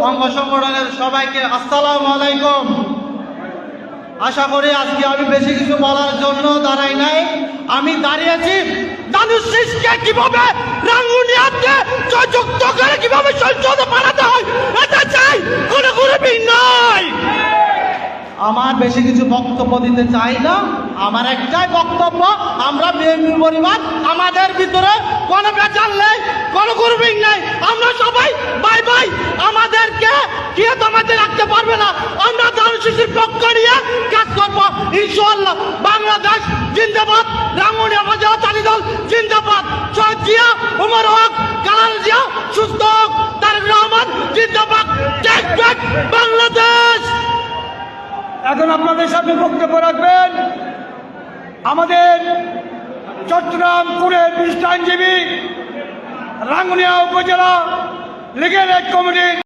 অঙ্গ সংগঠনের সবাইকে আসসালামু আলাইকুম। আশা করি আজকে আমি বেশি কিছু বলার জন্য দাঁড়াই নাই, আমি দাঁড়িয়েছি দানুশ শীষকে কিভাবে রাঙ্গুনিয়াতে জয়যুক্ত করে কিভাবে সংসদে পাঠাতে হয় এটা চাই, কোনো নয়। আমার বেশি কিছু বক্তব্য দিতে চাই না, আমার একটাই বক্তব্য, আমরা বিএনপি পরিবার, আমাদের ভিতরে কোনো বেচার নেই, কোনো গ্রুপিং নেই, আমরা সবাই ভাই ভাই। আমাদেরকে কেউ দমাতে রাখতে পারবে না, আমরা দানুশ শীষের পক্ষ নিয়ে কাজ করবো ইনশাআল্লাহ। বাংলাদেশ জিন্দাবাদ, রাঙ্গুনিয়া উপজেলা ছাত্র দল জিন্দাবাদ, শহীদ জিয়া, উমর হক, কালাল জিয়া সুস্থ হোক, তারেক রহমান জিন্দাবাদ, টেক ব্যাক বাংলাদেশ। এখন আপনাদের সামনে বক্তব্য রাখবেন আমাদের চট্টগ্রামপুরের বিশিষ্ট আইনজীবী, রাঙ্গুনিয়া উপজেলা লীগের এক কমিটির